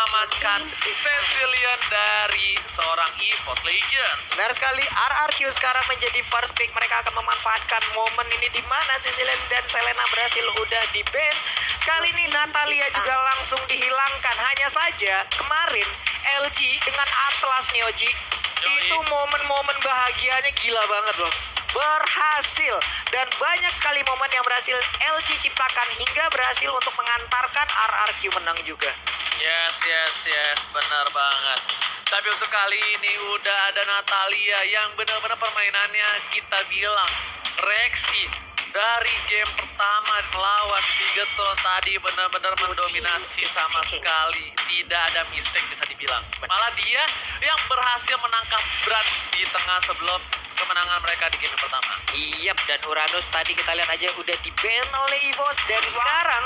mengamankan Cecilian dari seorang EVOS Legends. Benar sekali, RRQ sekarang menjadi first pick. Mereka akan memanfaatkan momen ini di mana Cecilian dan Selena berhasil udah di ban. Kali ini Natalia juga langsung dihilangkan. Hanya saja kemarin LG dengan Atlas nih Oji. Itu momen-momen bahagianya gila banget loh. Berhasil dan banyak sekali momen yang berhasil LG ciptakan hingga berhasil untuk mengantarkan RRQ menang juga. Yes, benar banget. Tapi untuk kali ini udah ada Natalia yang benar-benar permainannya kita bilang reaksi dari game pertama melawan Bigetron tadi benar-benar mendominasi sama sekali. Tidak ada mistake bisa dibilang. Malah dia yang berhasil menangkap Brand di tengah sebelum kemenangan mereka di game pertama. Iya, dan Uranus tadi kita lihat aja udah di-ban oleh EVOS dan sekarang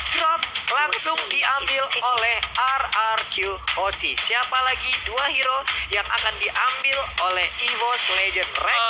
drop langsung diambil oleh RRQ Hoshi. Siapa lagi dua hero yang akan diambil oleh EVOS Legend Rank?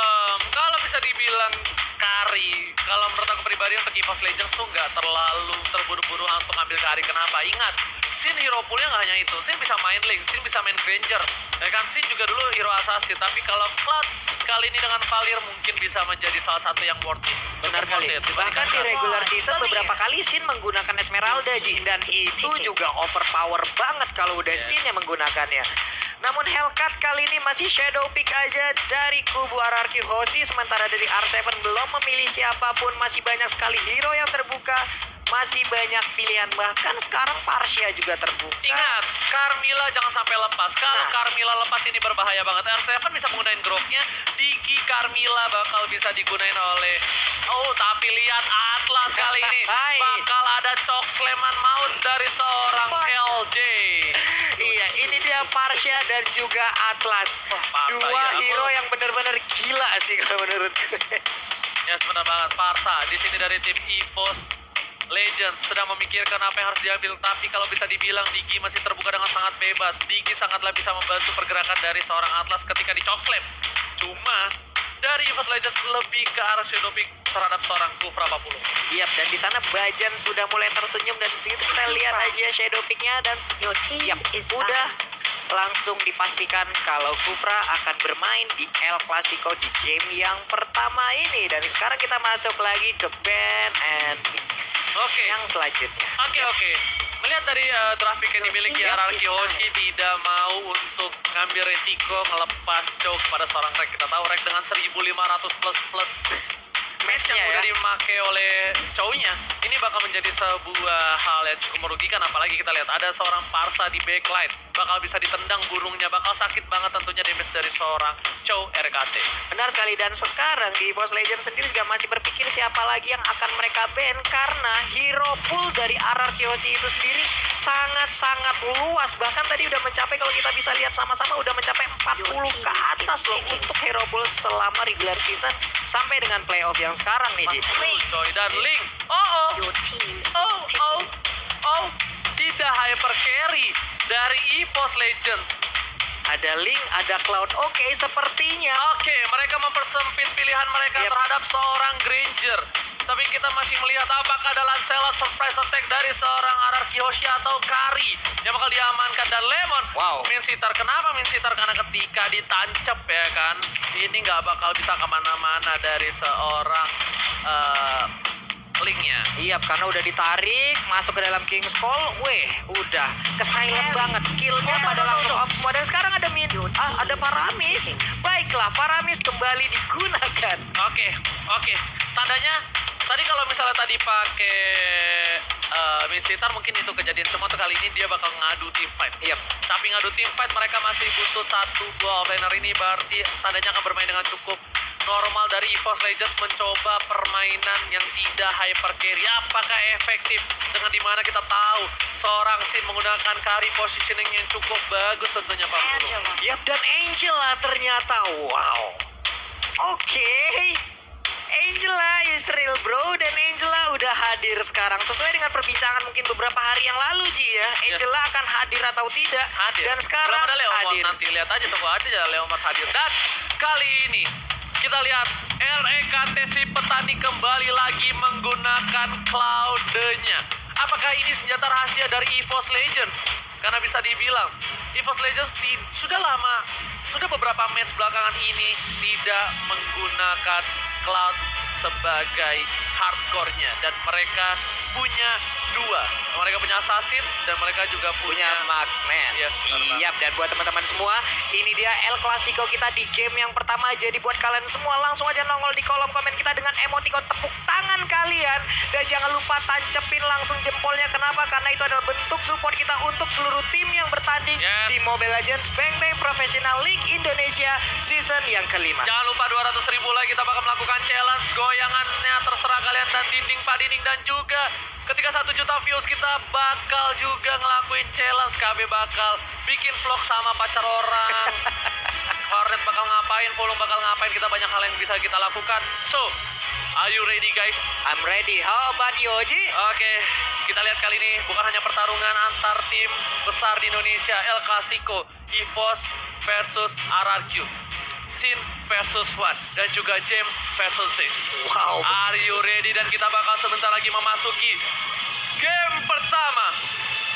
Kalau bisa dibilang Kari, kalau menurut aku pribadi untuk EVOS Legends tuh nggak terlalu terburu-buru untuk ambil Kari. Kenapa? Ingat, Sin hero poolnya nggak hanya itu. Sin bisa main Link, Sin bisa main Granger. Ya kan, Sin juga dulu hero assassin. Tapi kalau Cloud kali ini dengan Valir mungkin bisa menjadi salah satu yang worth it. Benar sekali. Bahkan di regular season beberapa kali Sin menggunakan Esmeralda, Ji. Dan itu juga overpower banget kalau udah Sin yang menggunakannya. Namun Hellcat kali ini masih shadow pick aja dari kubu RRQ Hoshi. Sementara dari R7 belum memilih siapapun. Masih banyak sekali hero yang terbuka. Masih banyak pilihan. Bahkan sekarang Parsia juga terbuka. Ingat, Carmilla jangan sampai lepas. Kalau Carmilla lepas ini berbahaya banget. R7 bisa menggunakan groknya. Digi Carmilla bakal bisa digunain oleh... Oh, tapi lihat Atlas kali ini. Bakal ada cok sleman maut dari seorang LJ. Iya, ini dia Parsia dan juga Atlas. Dua hero yang benar-benar gila sih kalau menurut gue. Ya, benar banget. Parsa di sini dari tim EVOS Legends sedang memikirkan apa yang harus diambil. Tapi kalau bisa dibilang Digi masih terbuka dengan sangat bebas. Digi sangatlah bisa membantu pergerakan dari seorang Atlas ketika di chokeslam. Cuma dari EVOS Legends lebih ke arah shadow pick terhadap seorang Kufra 40. Iya, dan di sana Bajan sudah mulai tersenyum dan di situ kita lihat aja shadow picknya dan udah langsung dipastikan kalau Kufra akan bermain di El Clasico di game yang pertama ini. Dan sekarang kita masuk lagi ke ban and yang selanjutnya. Oke. Melihat dari traffic yang dimiliki RRQ Hoshi tidak mau untuk ngambil resiko ngelepas choke pada seorang Rek. Kita tahu Rek dengan 1500 plus match yang udah dipakai oleh cowoknya, ini bakal menjadi sebuah hal yang cukup merugikan. Apalagi kita lihat ada seorang Parsa di backline, bakal bisa ditendang burungnya, bakal sakit banget tentunya damage dari seorang Chow RKT. Benar sekali, dan sekarang di EVOS Legends sendiri juga masih berpikir siapa lagi yang akan mereka ban, karena hero pool dari RRQ Hoshi itu sendiri sangat-sangat luas. Bahkan tadi udah mencapai, kalau kita bisa lihat sama-sama, udah mencapai 40 ke atas loh untuk hero pool selama regular season sampai dengan playoff yang sekarang nih, Ji. Coy, dan Link. Tidak hyper carry dari EVOS Legends. Ada Link, ada Cloud. Oke, sepertinya. Oke, mereka mempersempit pilihan mereka terhadap seorang Granger. Tapi kita masih melihat apakah ada Lancelot surprise attack dari seorang RRQ Hoshi atau Kari yang bakal diamankan. Dan Lemon, Min Sitar. Kenapa Min Sitar? Karena ketika ditancap ya kan, ini nggak bakal bisa kemana-mana dari seorang Linknya. Iya, karena udah ditarik masuk ke dalam King's Call. Udah ke-silent banget skillnya pada langsung off semua. Dan sekarang ada ada Faramis. Baiklah, Faramis kembali digunakan. Oke. Tandanya tadi kalau misalnya tadi pakai Minsitar mungkin itu kejadian. Cuma kali ini dia bakal ngadu team fight. Tapi ngadu team fight mereka masih butuh 1-2 offlaner ini. Berarti tandanya akan bermain dengan cukup normal dari EVOS Legends mencoba permainan yang tidak hyper carry. Apakah efektif dengan dimana kita tahu seorang Sin menggunakan carry positioning yang cukup bagus tentunya Pak Guru. Dan Angela ternyata Angela is real bro, dan Angela udah hadir sekarang sesuai dengan perbincangan mungkin beberapa hari yang lalu, Ji ya. Angela akan hadir atau tidak. Dan sekarang ada Leomord, hadir. nanti lihat aja, tunggu aja Leomord hadir. Dan kali ini kita lihat LEKT si petani kembali lagi menggunakan Cloud-nya. Apakah ini senjata rahasia dari EVOS Legends? Karena bisa dibilang EVOS Legends sudah beberapa match belakangan ini tidak menggunakan Cloud sebagai hardcore-nya, dan mereka punya dua. Mereka punya Assassin dan mereka juga punya Marksman. Yes, Iya, dan buat teman-teman semua, ini dia El Clasico kita di game yang pertama. Jadi buat kalian semua langsung aja nongol di kolom komen kita dengan emoticon tepuk tangan kalian, dan jangan lupa tancepin langsung jempolnya. Kenapa? Karena itu adalah bentuk support kita untuk seluruh tim yang bertanding di Mobile Legends Bang Bang Professional League Indonesia season yang kelima. Jangan lupa 200.000 lagi kita bakal melakukan challenge goyangannya terserah kalian, dan dinding pak dinding, dan juga ketika 1 juta views kita bakal juga ngelakuin challenge. KB bakal bikin vlog sama pacar orang. Hornet bakal ngapain, Polong bakal ngapain, kita banyak hal yang bisa kita lakukan. So, are you ready guys? I'm ready. How about you, Oji? Oke, kita lihat kali ini bukan hanya pertarungan antar tim besar di Indonesia, El Clasico, EVOS versus RRQ, Sin versus One, dan juga James versus Six. Wow. Are you ready? Dan kita bakal sebentar lagi memasuki game pertama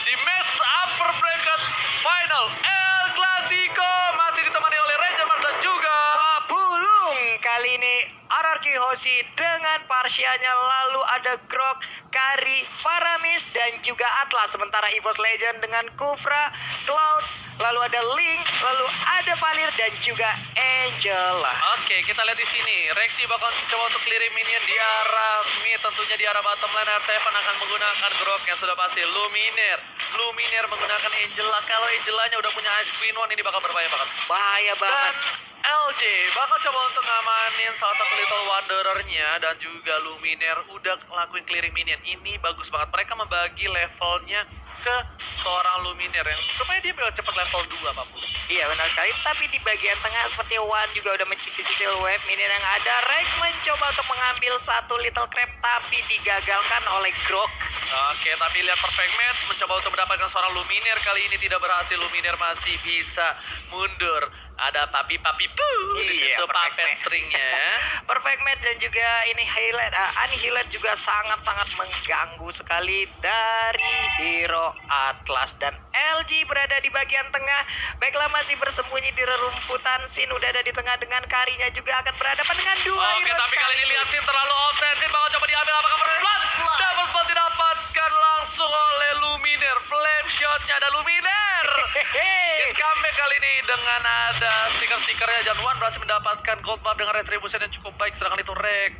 di match upper bracket final El Clasico, masih ditemani oleh Ranger Mars dan juga Papulung. Kali ini RRQ Hoshi dengan Parsianya, lalu ada Grok, Kari, Faramis, dan juga Atlas. Sementara EVOS Legend dengan Kufra, Cloud, lalu ada Link, lalu ada Valir, dan juga Angela. Oke, kita lihat di sini. Rexy bakal coba untuk clearing minion di arah mid, tentunya di arah bottom lane. R7 akan menggunakan Grok yang sudah pasti. Luminaire menggunakan Angela. Kalau Angelanya udah punya Ice Queen One, ini bakal berbahaya banget. Bahaya banget. Dan LJ bakal coba untuk ngamanin salah satu Little Wanderer-nya, dan juga Luminaire udah ngelakuin clearing minion. Ini bagus banget. Mereka membagi levelnya ke seorang Luminaire yang supaya dia bisa cepat level 2, Pak. Iya, benar sekali. Tapi di bagian tengah seperti Wan juga udah mencicil wave minion yang ada. Rek mencoba untuk mengambil satu Little Crab, tapi digagalkan oleh Grok. Oke, tapi lihat perfect match, mencoba untuk mendapatkan seorang Luminaire. Kali ini tidak berhasil. Luminaire masih bisa mundur. Ada papi poo di Iya, situ, perfect puppet match. stringnya. Perfect match, dan juga ini highlight Annihilate juga sangat-sangat mengganggu sekali dari hero Atlas, dan LG berada di bagian tengah. Baiklah, masih bersembunyi di rerumputan. Sin udah ada di tengah dengan Karinya juga akan berhadapan dengan dua Oke, hero tapi kali ini lihat sekaligus. Sin terlalu offset. Sin bakal coba diambil, apakah berflash? Double spot didapatkan langsung oleh Luminaire. Flame shotnya ada Luminaire. Hehehe. Is comeback kali ini dengan ada stiker-stikernya. Januan berhasil mendapatkan gold buff dengan retribution yang cukup baik. Sedangkan itu Rek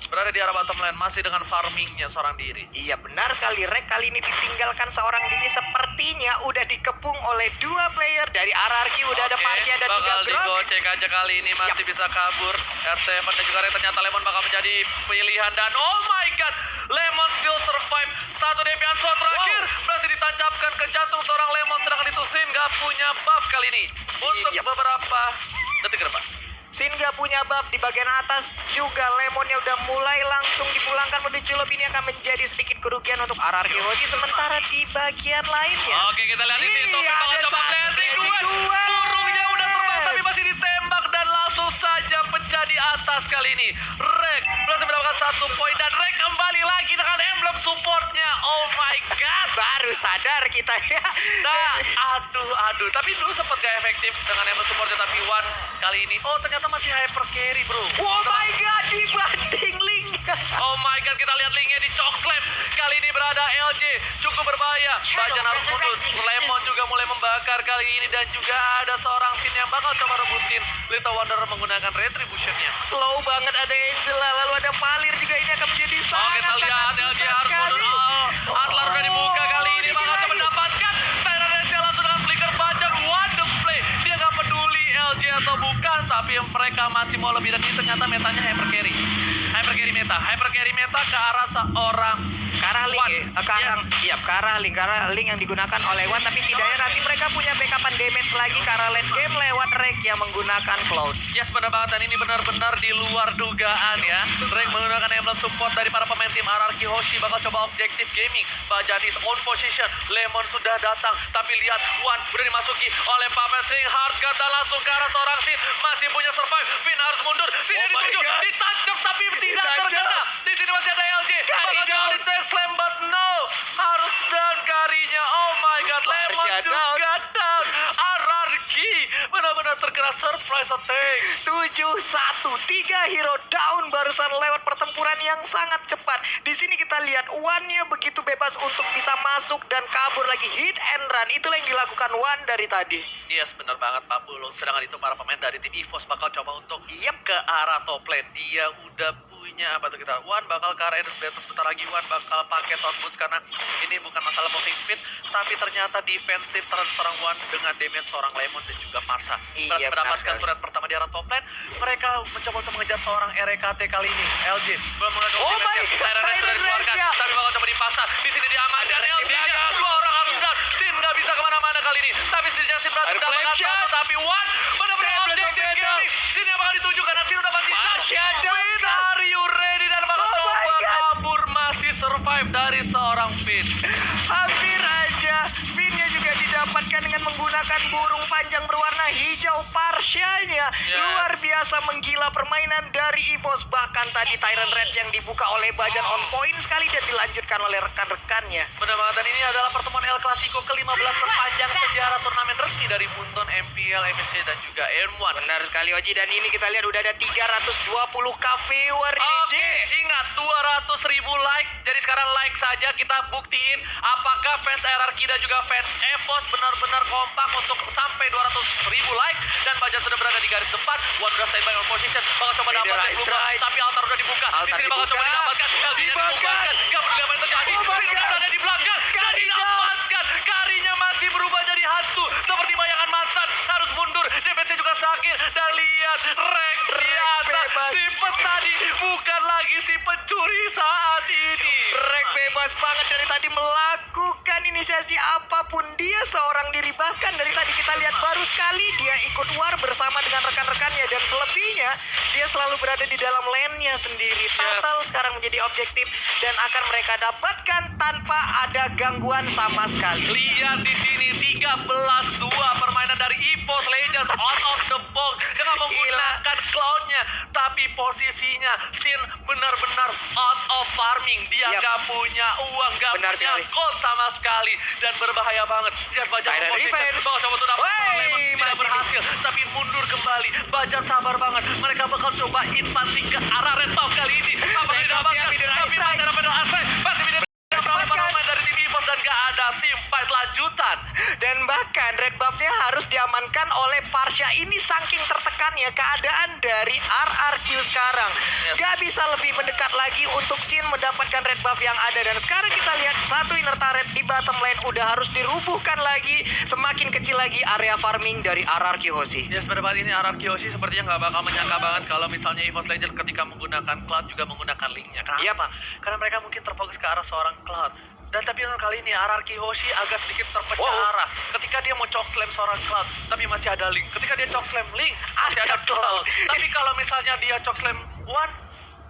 berada di arah bottom lane, masih dengan farmingnya seorang diri. Iya, benar sekali. Rek kali ini ditinggalkan seorang diri, sepertinya udah dikepung oleh dua player dari RRQ. Udah ada Parsia dan juga bakal Grok. digocek aja kali ini, masih bisa kabur. R7 dan juga Rek, ternyata Lemon bakal menjadi pilihan, dan oh my god, Lemon still survive. Satu devian shot terakhir berhasil ditancapkan ke jantung seorang Lemon, sedangkan itu Sin gak punya buff kali ini untuk beberapa detik ke depan. Sin gak punya buff di bagian atas, juga Lemonnya udah mulai langsung dipulangkan menuju lobby. Ini akan menjadi sedikit kerugian untuk RRQ Hoshi. Sementara di bagian lainnya, Oke, kita lihat ini. Topi Iya, bakal ada coba satu blazing blazing duet. Burungnya udah terbang tapi masih ditembak, dan langsung saja pecah di atas kali ini. Rek berhasil mendapatkan 1 poin, dan Rek kembali lagi dengan emblem supportnya. Oh my god. baru sadar kita ya. Nah, aduh. Tapi dulu sempat gak efektif dengan emblem supportnya, tapi One kali ini, oh ternyata masih hyper carry, bro. Oh my god, dibanting Link. Oh my god, kita lihat linknya di choke slam. Kali ini berada LJ, cukup berbahaya. Bajan harus mundur. Lemon juga mulai membakar kali ini, dan juga ada seorang Sin yang bakal coba rebutin Little Wanderer menggunakan retributionnya. Slow banget, ada Angela, lalu ada Valir juga. Ini akan menjadi Oke, sangat kita lihat LJ susah harus mundur. sekali. Atlar udah dibuka kali ini, bakal coba lagi. mendapatkan Tyrant Angela langsung dengan flicker Bajan. What the play. Dia gak peduli LJ atau bukan, tapi mereka masih mau lebih, dan ini ternyata metanya hyper carry. Hyper carry meta ke arah seorang Ke arah Link One. ya? Iya, ke arah Link yang digunakan oleh Wan. Tapi setidaknya nanti mereka punya backupan damage lagi ke arah late game lewat Rek yang menggunakan Cloud. Yes, benar banget, dan ini benar-benar di luar dugaan ya. Rek menggunakan emblem support dari para pemain tim RRQ Hoshi bakal coba objektif gaming. Bajan is on position. Lemon sudah datang, tapi lihat One udah dimasuki oleh Puppet String. Hard kata langsung ke arah seorang Sin. Masih punya survive. Finn harus mundur. Sin Oh my dituju, God. ditancap tapi tidak Ditancap. terkena. Di sini masih ada LJ. Kari Bakal coba down. di slam, but no. Harus down Karinya. Oh my god, Lemon Parsia juga sacrifice a tank. 7-1, 3 hero down barusan lewat pertempuran yang sangat cepat. Di sini kita lihat Wan-nya begitu bebas untuk bisa masuk dan kabur lagi, hit and run. Itulah yang dilakukan Wan dari tadi. Yes, benar banget Pak Bulung. Sedangkan itu para pemain dari tim EVOS bakal coba untuk ke arah top lane. Dia udah punya apa tuh kita? Wan bakal ke arah Endless Battle sebentar lagi. Wan bakal pakai Thorn Boots karena ini bukan masalah moving speed, tapi ternyata defensif terhadap seorang Wan dengan damage seorang Lemon dan juga Marsa. Berhasil mendapatkan turret pertama di arah top lane. Mereka mencoba untuk mengejar seorang RKT kali ini. LG belum mengejar Tyrant Red sudah dikeluarkan, tapi bakal coba dipasang. Di sini diamankan LG-nya. Dua orang harus down. Sin nggak bisa kemana-mana kali ini. Tapi setidaknya Sin berhasil mendapatkan satu, tapi Wan benar-benar objektif gini. Sin yang bakal dituju karena Sin udah pasti Win, are you ready? Dan bakal coba kabur, masih survive dari seorang Finn. Hampir aja Finn-nya juga didapatkan dengan menggunakan burung panjang berwarna hijau Parsianya. Luar biasa menggila permainan dari EVOS. Bahkan tadi Tyrant Red yang dibuka oleh Bajan on point sekali dan dilanjutkan oleh rekan-rekannya. Benar banget, dan ini adalah pertemuan El Clasico ke-15 sepanjang sejarah turnamen resmi dari Munton, MPL, MSC, dan juga N1. Benar sekali Oji, dan ini kita lihat udah ada 320k viewer di DJ. Ingat 200.000 like. Jadi sekarang like saja, kita buktiin apakah fans RRQ dan juga fans EVOS benar-benar kompak untuk sampai 200.000 like. Dan Bajan sudah berada di garis depan. Wan udah standby on position, bakal coba dapatkan Blue, tapi altar udah dibuka. Di sini bakal coba didapatkan. LG-nya dikumpulkan. Gak peduli apa yang terjadi. Finn udah berada di belakang. Gak didapatkan. Karinya masih berubah jadi hantu seperti bayangan mantan. Harus mundur. Defense juga sakit. Dan lihat Rek di atas. Si tadi bukan lagi si pencuri saat ini. Rek bebas banget dari tadi melakukan inisiasi apapun. Dia seorang diri. Bahkan dari tadi kita lihat baru sekali dia ikut war bersama dengan rekan-rekannya. Dan selebihnya dia selalu berada di dalam lane-nya sendiri. Turtle sekarang menjadi objektif dan akan mereka dapatkan tanpa ada gangguan sama sekali. Lihat di sini 13-2 permainan dari EVOS Legends out of the box dengan menggunakan cloud-nya, tapi posisinya Sin benar-benar out of farming. Dia nggak punya uang, nggak punya gold sama sekali, dan berbahaya banget. Lihat Bajan posisi coba untuk dapat Lemon, tidak berhasil, tapi mundur kembali. Bajan sabar banget. Mereka bakal coba invasi ke arah red top kali ini. Apa yang didapatkan? Tapi Bajan dapat aspek masih pemain dari tim EVOS dan gak ada tim fight lanjutan. Dan bahkan red buff-nya harus diamankan oleh Parsha. Ini saking tertekannya keadaan dari RRQ sekarang. Gak bisa lebih mendekat lagi untuk Sin mendapatkan red buff yang ada. Dan sekarang kita lihat satu inner turret di bottom lane udah harus dirubuhkan lagi. Semakin kecil lagi area farming dari RRQ Hoshi. Ya sebenarnya ini RRQ Hoshi sepertinya gak bakal menyangka banget kalau misalnya EVOS Legends ketika menggunakan Cloud juga menggunakan Link-nya. Kenapa? Karena mereka mungkin terfokus ke arah seorang Cloud. Dan tapi kali ini RRQ Hoshi agak sedikit terpecah arah. Ketika dia mau choke slam seorang Cloud, tapi masih ada Link. Ketika dia choke slam Link, masih ada Cloud. Tapi kalau misalnya dia choke slam Wan,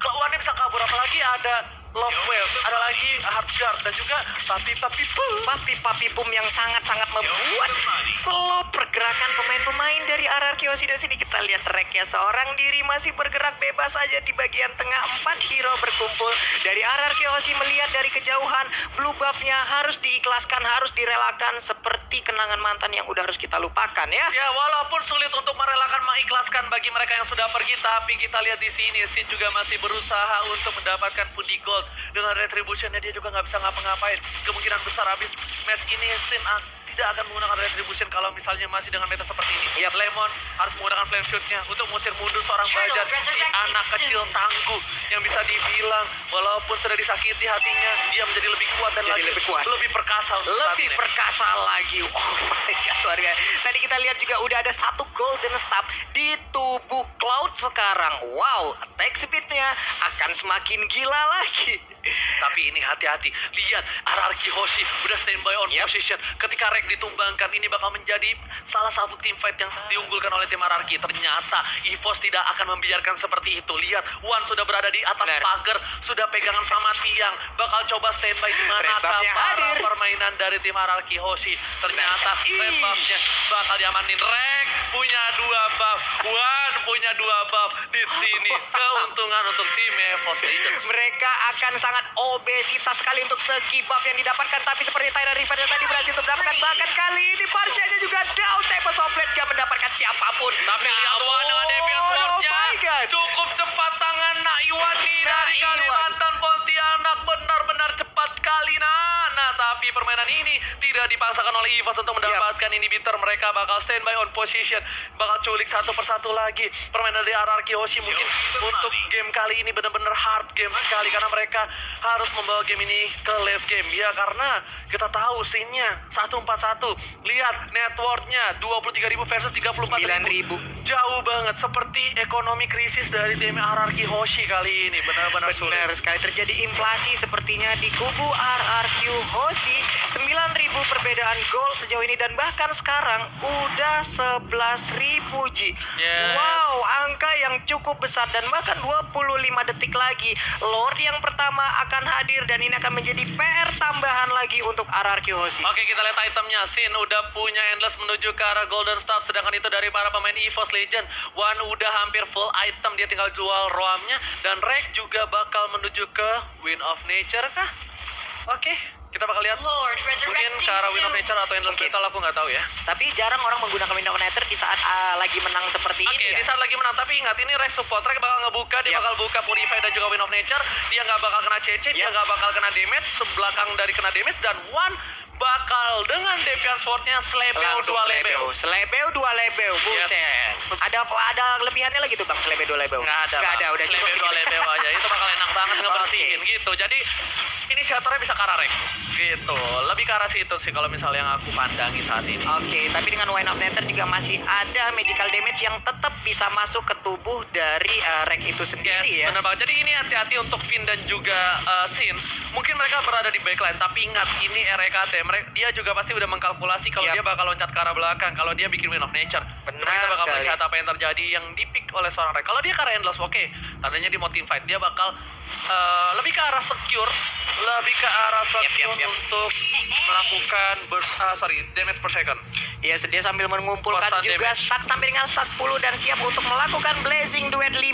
Wan-nya bisa kabur. Apalagi ada Love Wave, ada lagi Hardguard, dan juga Papi Boom yang sangat-sangat membuat slow pergerakan pemain-pemain dari RRQ Hoshi. Dan sini kita lihat Rek ya, seorang diri masih bergerak bebas aja di bagian tengah. 4 hero berkumpul dari RRQ Hoshi. Melihat dari kejauhan, blue buff-nya harus diikhlaskan, harus direlakan, seperti kenangan mantan yang udah harus kita lupakan ya. Ya, walaupun sulit untuk merelakan, mengikhlaskan bagi mereka yang sudah pergi, tapi kita lihat di sini Sin juga masih berusaha untuk mendapatkan pundi gold. Dengan retribution-nya dia juga nggak bisa ngapa-ngapain. Kemungkinan besar habis match ini Sin tidak akan menggunakan retribution kalau misalnya masih dengan meta seperti ini. Ya, Lemon harus menggunakan flame shoot-nya untuk mengusir mundur seorang Bajan, si anak kecil tangguh yang bisa dibilang walaupun sudah disakiti hatinya, dia menjadi lebih kuat dan lagi lebih perkasa. Lebih perkasa lagi. Oh my god, luar biasa. Tadi kita lihat juga udah ada satu golden staff di tubuh Cloud sekarang. Wow, attack speed-nya akan semakin gila lagi. Tapi ini hati-hati. Lihat RRQ Hoshi udah standby on position. Ketika Rek ditumbangkan, ini bakal menjadi salah satu tim fight yang diunggulkan oleh tim RRQ. Ternyata EVOS tidak akan membiarkan seperti itu. Lihat, Wan sudah berada di atas pagar, sudah pegangan sama tiang, bakal coba standby di mana para permainan dari tim RRQ Hoshi. Ternyata red buff-nya bakal diamanin. Rek punya 2 buff. Wan punya 2 buff di sini. Keuntungan untuk tim EVOS Legends. Mereka akan sangat obesitas sekali untuk segi buff yang didapatkan. Tapi seperti Tyler River yang tadi berhasil untuk mendapatkan. Bahkan kali ini Parsianya juga down. Tempest of Blade gak mendapatkan siapapun. Tapi lihat Wan dengan Deviant Sword-nya. my God. Cukup cepat tangan Naiwani dari Naiwan. Kalimantan Pontianak. Benar-benar cepat kali Nah, tapi permainan ini tidak dipaksakan oleh EVOS untuk mendapatkan inhibitor. Mereka bakal standby on position. Bakal culik satu persatu lagi. Permainan dari RRQ Hoshi mungkin untuk game kali ini benar-benar hard game sekali. Karena mereka harus membawa game ini ke late game. Ya, karena kita tahu scene-nya 141. Lihat network-nya 23.000 versus 34.000. 9.000. Jauh banget. Seperti ekonomi krisis dari tim RRQ Hoshi kali ini. Benar-benar sulit. Benar sekali, terjadi inflasi sepertinya di kubu RRQ Hoshi. 9.000 perbedaan gol sejauh ini dan bahkan sekarang udah 11.000 Ji. Yes. Wow, angka yang cukup besar dan bahkan 25 detik lagi Lord yang pertama akan hadir dan ini akan menjadi PR tambahan lagi untuk RRQ Hoshi. Oke, kita lihat itemnya. Sin udah punya Endless menuju ke arah Golden Staff. Sedangkan itu dari para pemain EVOS Legend. Wan udah hampir full item. Dia tinggal jual roamnya. Dan Rek juga bakal menuju ke Wind of Nature kah? Oke, kita bakal lihat. Lord Mungkin resurrecting ke arah Wind of soon. Nature atau Endless Battle, aku nggak tahu ya. Tapi jarang orang menggunakan Wind of Nature di saat lagi menang seperti Oke, ini di ya. saat lagi menang. Tapi ingat, ini Rek support. Rek bakal ngebuka. Dia Yap. bakal buka Purify dan juga Wind of Nature. Dia nggak bakal kena CC. Dia Yap. nggak bakal kena damage. Sebelakang dari kena damage. Dan Wan bakal dengan Deviant Sword-nya Slebeo Langsung 2 Lebeo. Slebeo 2 Lebeo. Buset. Ada lebihannya lagi tuh Bang Slebeo 2 Lebeo. Nggak ada, Nggak Bang. ada, udah cukup. Slebeo 2 Lebeo aja. Itu bakal enak banget ngebersihin gitu. Jadi inisiatornya bisa ke arah Rek gitu. Lebih ke arah situ sih kalau misalnya yang aku pandangi saat ini. Oke, tapi dengan Wind of Nether juga masih ada magical damage yang tetap bisa masuk ke tubuh dari Rek itu sendiri Yes, ya. bener banget. Jadi ini hati-hati untuk Finn dan juga Sin. Mungkin mereka berada di backline, tapi ingat ini RKT. Dia juga pasti udah mengkalkulasi kalau Yap. dia bakal loncat ke arah belakang, kalau dia bikin Wind of Nature. Benar Kita bakal sekali. melihat apa yang terjadi yang dipick oleh seorang Rek. Kalau dia ke arah Endless, oke. Tandanya dia mau team fight. Dia bakal lebih ke arah secure, lebih ke arah secure Yap. untuk melakukan damage per second. Ya, dia sambil mengumpulkan Constant juga damage. stack sampai dengan stack 10 dan siap untuk melakukan Blazing Duet 15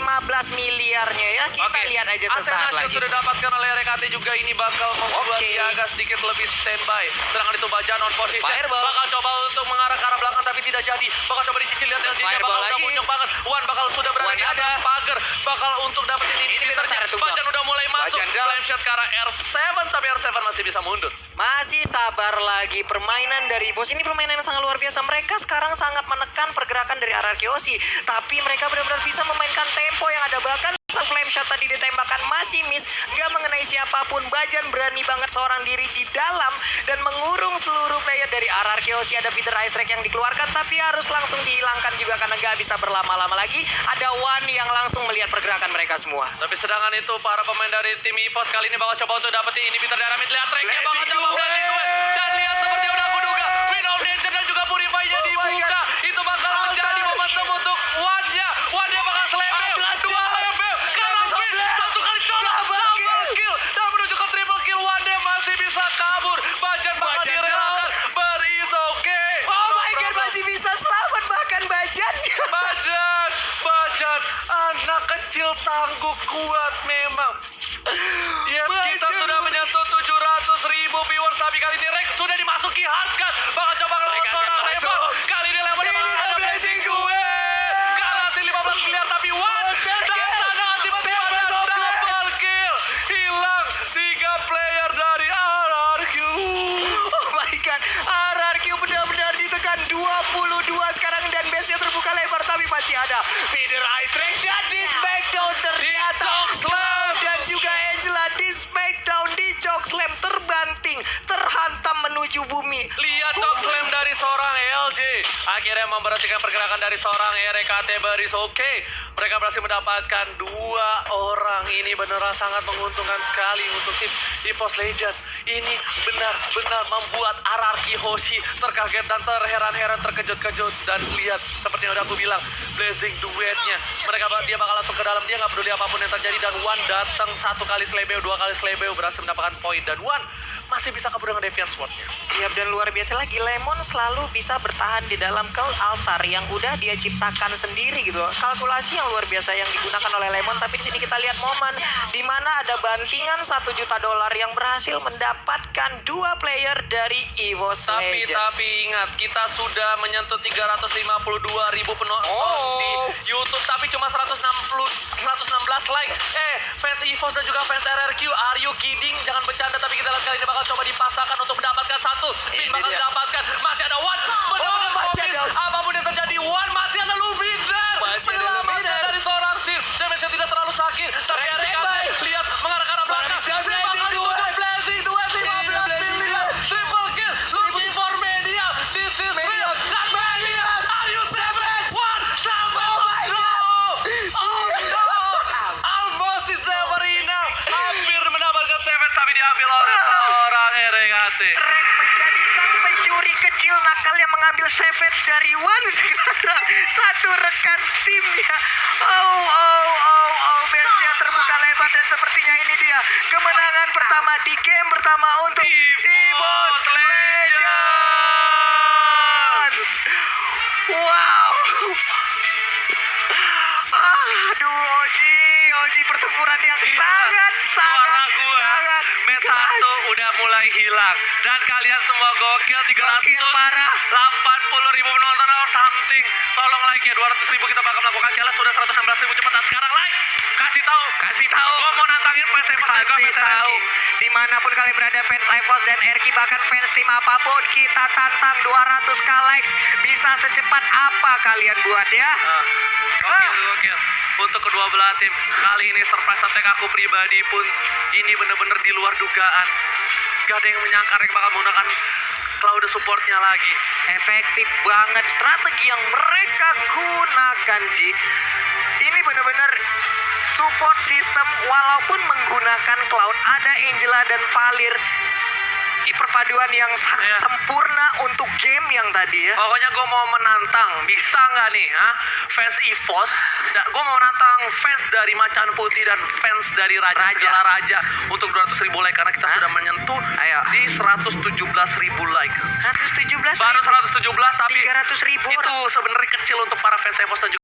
miliarnya ya. Kita lihat aja sesaat Athena lagi. sudah dapatkan oleh RKT juga. Ini bakal membuat Oke. dia agak sedikit lebih standby. Sedangkan itu Bajan on position. Fireball. Bakal coba untuk mengarah ke arah belakang tapi tidak jadi. Bakal coba dicicil, lihat LG-nya Fireball bakal udah lagi. punyuk banget. Wan bakal sudah berada Wan di atas ada. pagar. Bakal untuk dapetin ini bentar, tunggu. Bajan udah mulai masuk. Bajan down. Flame shot ke arah R7 tapi R7 masih bisa mundur. Masih sabar lagi permainan dari Bos. Ini permainan yang sangat luar biasa. Mereka sekarang sangat menekan pergerakan dari RRQ Hoshi. Tapi mereka benar-benar bisa memainkan tempo yang ada. Bahkan flame shot tadi ditembakkan masih miss. Gak mengenai siapapun. Bajan berani banget seorang diri di dalam. Dan mengurung seluruh player dari RRQ Hoshi. Ada Peter Ice Drake yang dikeluarkan. Tapi harus langsung dihilangkan juga karena gak bisa berlama-lama lagi. Ada Wan yang langsung melihat pergerakan mereka semua. Tapi sedangkan itu para pemain dari tim EVOS kali ini bakal coba untuk dapetin ini Peter dari mid. Lihat tracknya bakal Blazing coba Duet. Blazing Duet. Dan lihat seperti yang udah aku duga, Wind of Nature dan juga Purify-nya dibuka. Itu bakal menjadi momentum untuk Wan-nya. Wan-nya bakal selebel. Atlas Dua down. lebel. Karena Tempest of Finn Blade. satu kali colok. Double Double kill. Dan menuju ke triple kill. Wan-nya masih bisa kabur. Bajan bakal Bajan direlakan. down. But is okay. Oh No my god, problem. masih bisa selamat bahkan Bajannya. Bajan, anak kecil tangguh kuat memang. Yes, kita Bajan. sudah menyentuh 700.000 viewers, tapi kali ini Rex sudah dimasuki hardcut. Bakal coba ngelawan Mereka seorang akan Rebel. masuk. Kali ini levelnya Ini bakal ada Blazing Blazing Duet. Duet. Kalah si 15 miliar, tapi Wan Monster dan kill. sana tiba-tiba ada Tempest of Blade. double kill. Hilang 3 player dari RRQ. Oh my god, RRQ benar-benar ditekan 22 sekarang dan base-nya terbuka lebar tapi masih ada Feeder Ice Drake dan di Smackdown ternyata Chokeslam. dan juga Angela di Smackdown di Chokeslam terbanting, terhantam menuju bumi. Lihat Chokeslam dari seorang LJ. Akhirnya memberhentikan pergerakan dari seorang RKT Baris. Oke, mereka berhasil mendapatkan 2 orang. Ini beneran sangat menguntungkan sekali untuk tim EVOS Legends. Ini benar-benar membuat RRQ Hoshi terkaget dan terheran-heran, terkejut-kejut. Dan lihat, seperti yang udah aku bilang, Blazing Duetnya. Dia bakal langsung ke dalam, dia nggak peduli apapun yang terjadi. Dan Wan datang 1 kali slebeo, 2 kali slebeo, berhasil mendapatkan poin. Dan Wan masih bisa kabur dengan Deviant Sword-nya. Iya, dan luar biasa lagi, Lemon selalu bisa bertahan di dalam Cloud Altar yang udah dia ciptakan sendiri gitu loh. Kalkulasi yang luar biasa yang digunakan oleh Lemon, tapi di sini kita lihat momen di mana ada bantingan $1 juta yang berhasil mendapatkan 2 player dari EVOS Legends. Tapi ingat, kita sudah menyentuh 352.000 penonton di YouTube, tapi cuma 116 like. Fans EVOS dan juga fans RRQ, are you kidding? Jangan bercanda, tapi kita lihat kali ini bakal coba dipasangkan untuk mendapatkan satu. Pin bakal didapatkan. Masih ada One. Masih ada. Apapun yang terjadi, One masih ada Luvinder. Masih ada Luvinder. Dari seorang Sir. Damage yang tidak terlalu sakit. Tapi Rex ada standby. lihat mengarah ke arah belakang. Blazing, dua 15 miliar. Triple kill. Looking for Media. This is real. Dan Media. Are you serious? One, seven. Oh no. Almost is never enough. Hampir mendapatkan Savage, tapi diambil oleh seorang RNGT. Rek menjadi sang pencuri kecil nakal yang mengambil Savage dari One sekarang. Satu rekan timnya. Base-nya terbuka lebar dan sepertinya ini dia kemenangan pertama di game pertama untuk EVOS Legends. Wow. Aduh, Oji pertempuran yang sangat Match 1 udah mulai hilang. Dan kalian semua gokil. 380.000 penonton or something. Tolong like ya, 200.000 kita bakal melakukan challenge. Sudah 116.000 cepetan. Sekarang like. Kasih tahu. Gue mau nantangin fans EVOS dan juga fans RRQ. Dimanapun kalian berada, fans EVOS dan RRQ, bahkan fans tim apapun, kita tantang 200k likes. Bisa secepat apa kalian buat ya? Gokil. Untuk kedua belah tim, kali ini surprise attack aku pribadi pun ini bener-bener di luar dugaan. Gak ada yang menyangka mereka bakal menggunakan Cloud supportnya lagi. Efektif banget strategi yang mereka gunakan, Ji. Ini bener-bener support system walaupun menggunakan Cloud. Ada Angela dan Valir di perpaduan yang sangat sempurna untuk game yang tadi ya. Pokoknya gue mau menantang, bisa nggak nih fans EVOS, gue mau menantang fans dari Macan Putih dan fans dari Segala Raja untuk 200.000 like, karena kita sudah menyentuh di 117.000 like. 117 Baru 117, tapi 300.000 itu sebenarnya kecil untuk para fans EVOS dan juga